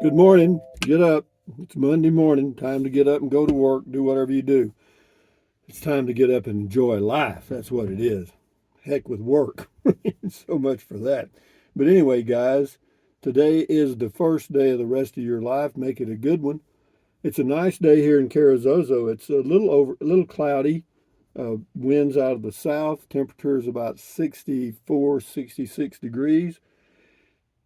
Good morning. Get up. It's Monday morning. Time to get up and go to work, do whatever you do. It's time to get up and enjoy life. That's what it is. Heck with work. So much for that. But anyway, guys, today is the first day of the rest of your life. Make it a good one. It's a nice day here in Carrizozo. It's a little cloudy. Winds out of the south. Temperature is about 64, 66 degrees.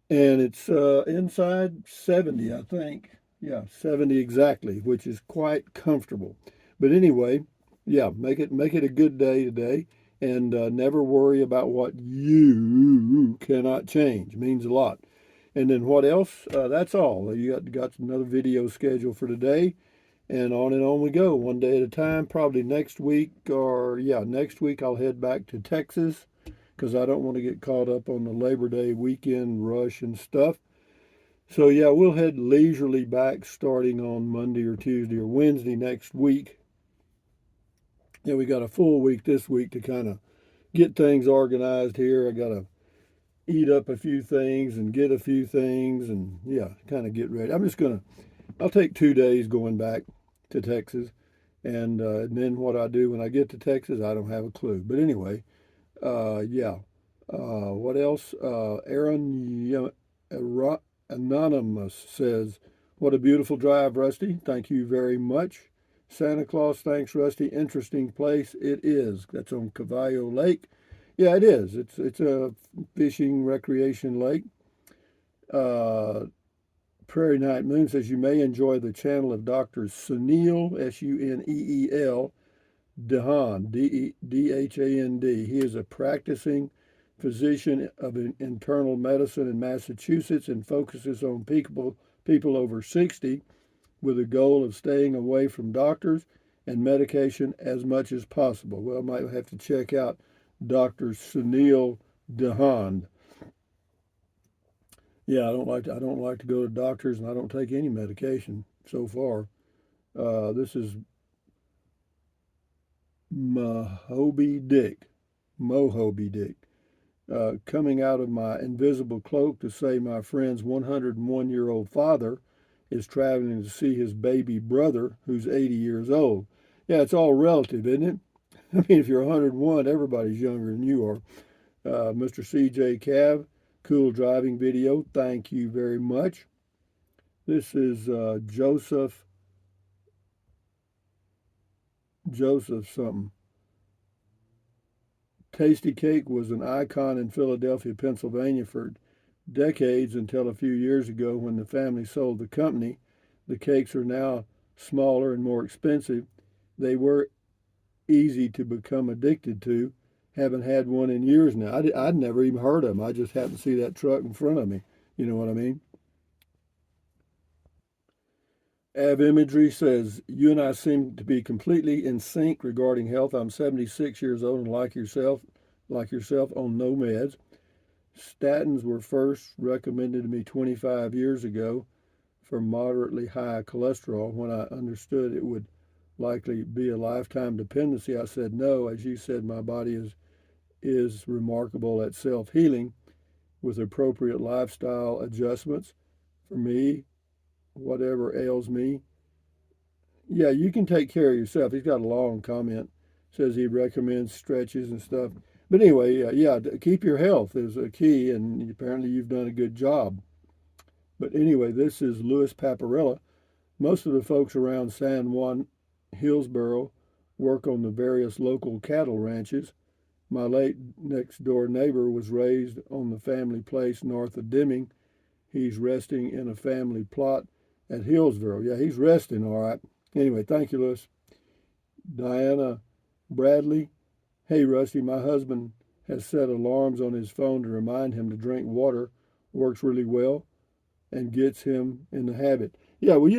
And it's inside 70, I think. Yeah, 70 exactly, which is quite comfortable. But anyway, yeah, make it a good day today, and never worry about what you cannot change. Means a lot. And then what else? That's all. You got another video scheduled for today, and on we go, one day at a time. Probably next week, or yeah, next week I'll head back to Texas because I don't want to get caught up on the Labor Day weekend rush and stuff. So yeah, we'll head leisurely back starting on Monday or Tuesday or Wednesday next week. Yeah, we got a full week this week to kind of get things organized here. I got to eat up a few things and get a few things and yeah, kind of get ready. I'll take 2 days going back to Texas. And then what I do when I get to Texas, I don't have a clue. But anyway, yeah. What else? Anonymous says, "What a beautiful drive, Rusty. Thank you very much. Santa Claus, thanks, Rusty. Interesting place it is. That's on Cavallo Lake. Yeah, it is. It's a fishing recreation lake. Uh, Prairie Night Moon says you may enjoy the channel of Dr. Suneel Suneel Dhand Dhand. He is a practicing physician of internal medicine in Massachusetts and focuses on people over 60 with the goal of staying away from doctors and medication as much as possible." Well, I might have to check out Dr. Sunil Dhand. Yeah, I don't like to go to doctors, and I don't take any medication so far. This is Mohoby Dick. Mohoby Dick. Coming out of my invisible cloak to say my friend's 101-year-old father is traveling to see his baby brother who's 80 years old. Yeah, it's all relative, isn't it? I mean, if you're 101, everybody's younger than you are. Mr. CJ Cav, cool driving video. Thank you very much. This is Joseph something. Tasty Cake was an icon in Philadelphia, Pennsylvania for decades until a few years ago when the family sold the company. The cakes are now smaller and more expensive. They were easy to become addicted to. Haven't had one in years now. I'd never even heard of them. I just happened to see that truck in front of me. You know what I mean? Av Imagery says, "You and I seem to be completely in sync regarding health. I'm 76 years old and like yourself, on no meds. Statins were first recommended to me 25 years ago for moderately high cholesterol. When I understood it would likely be a lifetime dependency, I said no. As you said, my body is remarkable at self-healing with appropriate lifestyle adjustments. For me, whatever ails me, yeah, you can take care of yourself." He's got a long comment. Says he recommends stretches and stuff. But anyway, yeah, keep your health is a key, and apparently you've done a good job. But anyway, this is Louis Paparella. "Most of the folks around San Juan Hillsboro work on the various local cattle ranches. My late next door neighbor was raised on the family place north of Deming. He's resting in a family plot at Hillsboro." Yeah, he's resting, all right. Anyway, thank you, Louis. Diana Bradley. "Hey, Rusty, my husband has set alarms on his phone to remind him to drink water. Works really well and gets him in the habit." Yeah, well,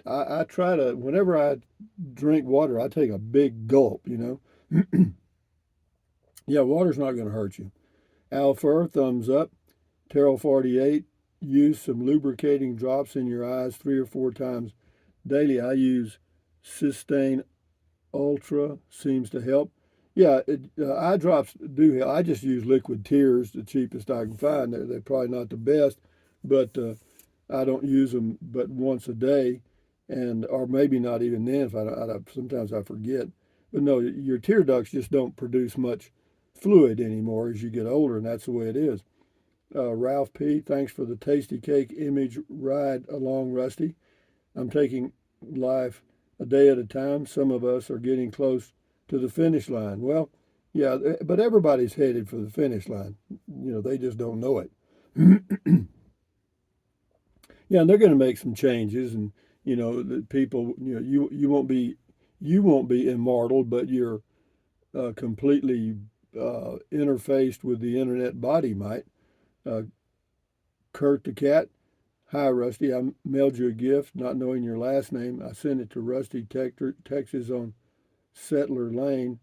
I try to, whenever I drink water, I take a big gulp, you know. Yeah, water's not going to hurt you. Al Fur, thumbs up. Terrell 48, use some lubricating drops in your eyes 3 or 4 times daily. I use Cystane Ultra, seems to help. Yeah, eye drops do help. I just use liquid tears, the cheapest I can find. They're probably not the best, but I don't use them but once a day, and or maybe not even then. If sometimes I forget. But no, your tear ducts just don't produce much fluid anymore as you get older, and that's the way it is. Ralph P., thanks for the tasty cake image ride along, Rusty. I'm taking life a day at a time. Some of us are getting close to the finish line. Well, yeah, but everybody's headed for the finish line. They just don't know it. Yeah, and they're going to make some changes, and the people, you won't be immortal, but you're completely interfaced with the internet body might. Uh, Kurt the cat. Hi, Rusty. I mailed you a gift, not knowing your last name. I sent it to Rusty, Texas on Settler Lane.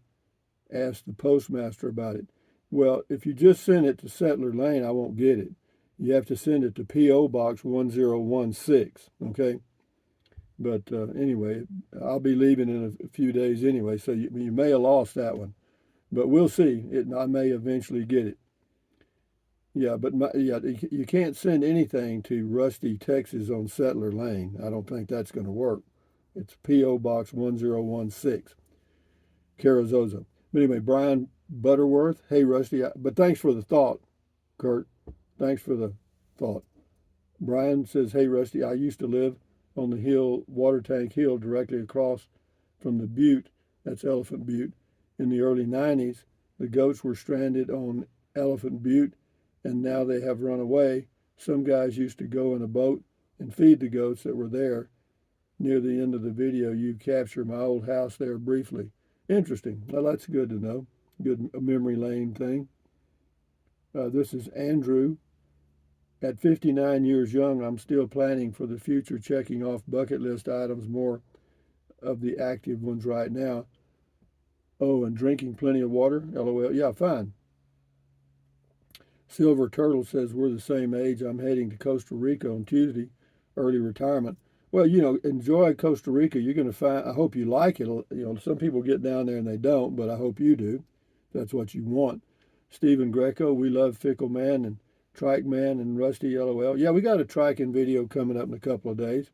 Asked the postmaster about it. Well, if you just send it to Settler Lane, I won't get it. You have to send it to P.O. Box 1016, okay? But anyway, I'll be leaving in a few days anyway, so you may have lost that one. But we'll see. I may eventually get it. Yeah, but you can't send anything to Rusty, Texas on Settler Lane. I don't think that's going to work. It's P.O. Box 1016, Carrizozo. But anyway, Brian Butterworth, hey, Rusty, but thanks for the thought, Kurt. Thanks for the thought. Brian says, hey, Rusty, I used to live on the hill, Water Tank Hill, directly across from the butte, that's Elephant Butte. In the early 90s, the goats were stranded on Elephant Butte, and now they have run away. Some guys used to go in a boat and feed the goats that were there. Near the end of the video, you capture my old house there briefly. Interesting. Well, that's good to know. Good memory lane thing. This is Andrew. At 59 years young, I'm still planning for the future, checking off bucket list items, more of the active ones right now. Oh, and drinking plenty of water? LOL. Yeah, fine. Silver Turtle says we're the same age. I'm heading to Costa Rica on Tuesday, early retirement. Well, enjoy Costa Rica. You're going to find, I hope you like it. Some people get down there and they don't, but I hope you do. That's what you want. Stephen Greco, we love Fickle Man and Trike Man and Rusty, LOL. Yeah, we got a Triking video coming up in a couple of days.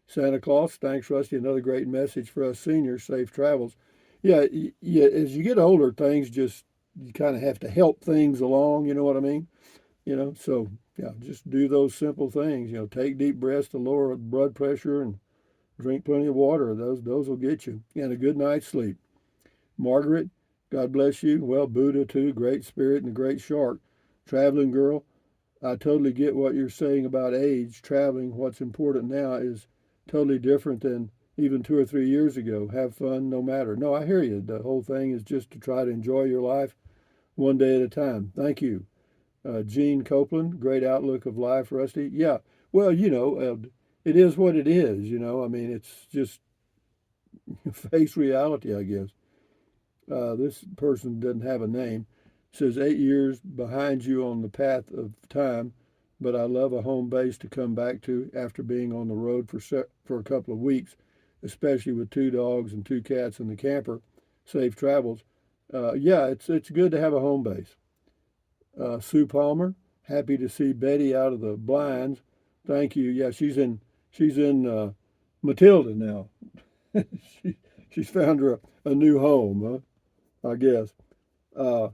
Santa Claus, thanks, Rusty. Another great message for us seniors. Safe travels. Yeah, as you get older, things just, you kind of have to help things along. You know what I mean? So yeah, just do those simple things. Take deep breaths to lower blood pressure and drink plenty of water. Those will get you. And a good night's sleep. Margaret, God bless you. Well, Buddha too, great spirit and a great shark. Traveling girl, I totally get what you're saying about age. Traveling, what's important now is totally different than even 2 or 3 years ago. Have fun no matter. No, I hear you. The whole thing is just to try to enjoy your life one day at a time. Thank you. Gene Copeland, great outlook of life, Rusty. Yeah, well, it is what it is. I mean, it's just face reality, I guess. This person doesn't have a name. Says 8 years behind you on the path of time, but I love a home base to come back to after being on the road for a couple of weeks, especially with 2 dogs and 2 cats in the camper. Safe travels. Yeah, it's good to have a home base. Sue Palmer, happy to see Betty out of the blinds. Thank you. Yeah, she's in Matilda now. She's found her a new home, huh? I guess. Uh,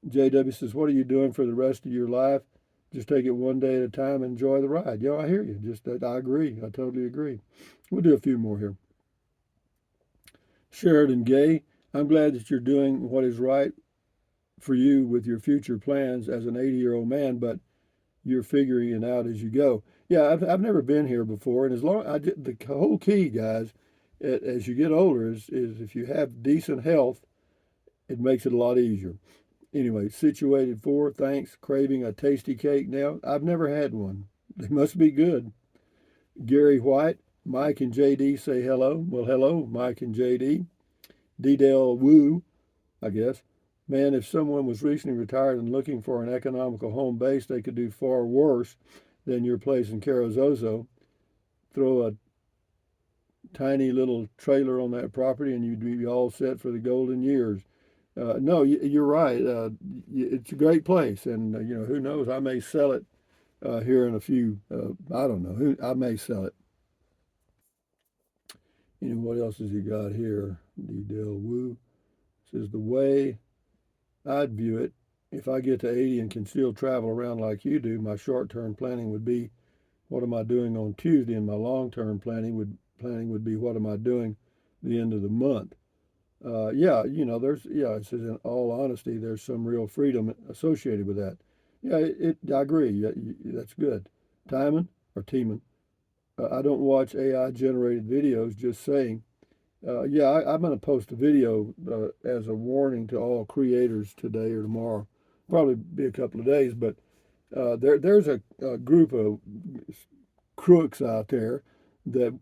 JW says, "What are you doing for the rest of your life? Just take it one day at a time and enjoy the ride." I hear you. Just that I agree. I totally agree. We'll do a few more here. Sheridan Gay, I'm glad that you're doing what is right for you with your future plans as an 80-year-old man, but you're figuring it out as you go. Yeah, I've never been here before, and the whole key, guys, as you get older, is if you have decent health, it makes it a lot easier. Anyway, situated 4, thanks. Craving a tasty cake now. I've never had one. They must be good. Gary White, Mike and JD say hello. Well, hello, Mike and JD. D-Dale Woo, I guess. Man, if someone was recently retired and looking for an economical home base, they could do far worse than your place in Carrizozo. Throw a tiny little trailer on that property and you'd be all set for the golden years. No, you're right. It's a great place, and who knows? I may sell it here in a few. I don't know. I may sell it. You know, what else has he got here? Del Wu says the way I'd view it, if I get to 80 and can still travel around like you do, my short-term planning would be what am I doing on Tuesday, and my long-term planning would be what am I doing the end of the month. Yeah, you know, it says in all honesty, there's some real freedom associated with that. Yeah, I agree. Yeah, that's good. Timon or Teeman, I don't watch AI generated videos. Just saying. Yeah, I'm going to post a video as a warning to all creators today or tomorrow. Probably be a couple of days, but there's a group of crooks out there that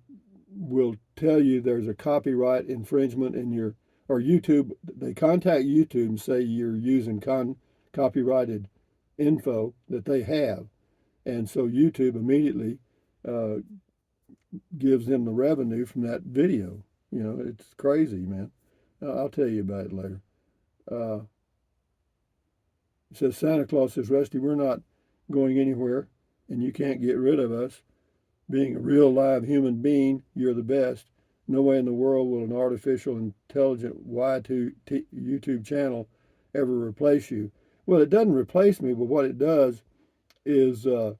will tell you there's a copyright infringement in your or YouTube. They contact YouTube and say you're using copyrighted info that they have, and so YouTube immediately uh, gives them the revenue from that video. You know, it's crazy, man. I'll tell you about it later. Uh, it says Santa Claus says, Rusty, we're not going anywhere, and you can't get rid of us. Being a real live human being, you're the best. No way in the world will an artificial intelligent Y2 YouTube channel ever replace you. Well, it doesn't replace me, but what it does is, you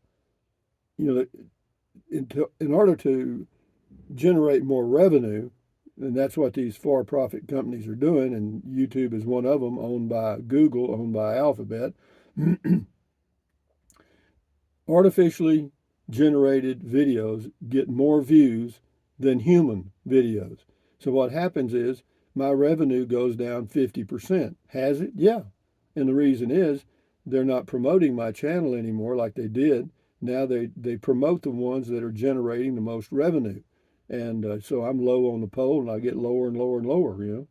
know, in order to generate more revenue, and that's what these for-profit companies are doing, and YouTube is one of them, owned by Google, owned by Alphabet. Artificially generated videos get more views than human videos. So what happens is my revenue goes down 50%. Has it? Yeah. And the reason is they're not promoting my channel anymore like they did. Now they promote the ones that are generating the most revenue. And so I'm low on the pole and I get lower and lower and lower, you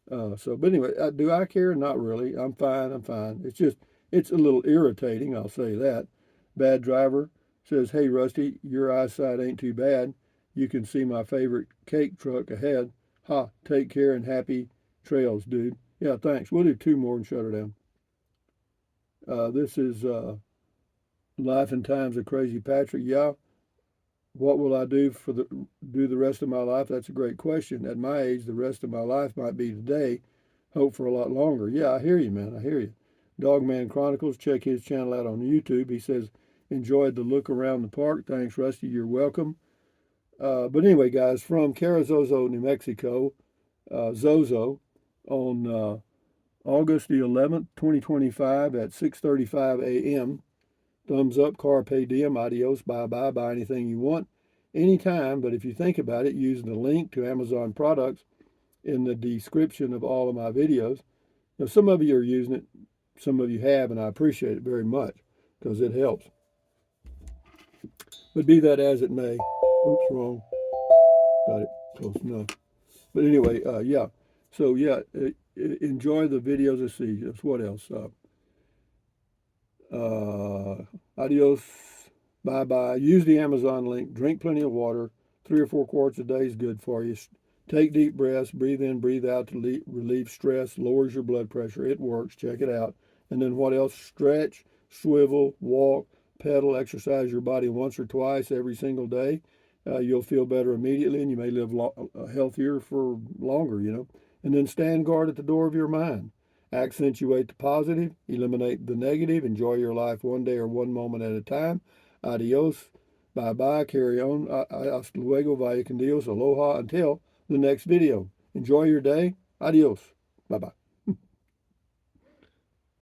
know. But anyway, do I care? Not really. I'm fine. I'm fine. It's a little irritating, I'll say that. Bad Driver says, hey, Rusty, your eyesight ain't too bad. You can see my favorite cake truck ahead. Ha, take care and happy trails, dude. Yeah, thanks. We'll do two more and shut her down. This is Life and Times of Crazy Patrick. Yeah, what will I do do the rest of my life? That's a great question. At my age, the rest of my life might be today. Hope for a lot longer. Yeah, I hear you, man. I hear you. Dogman Chronicles, check his channel out on YouTube. He says, enjoyed the look around the park. Thanks, Rusty. You're welcome. But anyway, guys, from Carrizozo, New Mexico, Zozo, on August the 11th, 2025 at 6:35 a.m. Thumbs up, carpe diem, adios, bye-bye, buy anything you want, anytime. But if you think about it, using the link to Amazon products in the description of all of my videos. Now, some of you are using it, some of you have, and I appreciate it very much because it helps. But be that as it may, oops, wrong, got it close enough. But anyway, yeah. So yeah, enjoy the videos. Let's see, what else? Adios, bye-bye. Use the Amazon link. Drink plenty of water. 3 or 4 quarts a day is good for you. Take deep breaths. Breathe in, breathe out to relieve stress. Lowers your blood pressure. It works. Check it out. And then what else? Stretch, swivel, walk, pedal, exercise your body once or twice every single day. You'll feel better immediately, and you may live healthier for longer, you know. And then stand guard at the door of your mind. Accentuate the positive, eliminate the negative, enjoy your life one day or one moment at a time. Adios, bye-bye, carry on. Hasta luego, vaya con Dios, aloha, until the next video. Enjoy your day. Adios, bye-bye.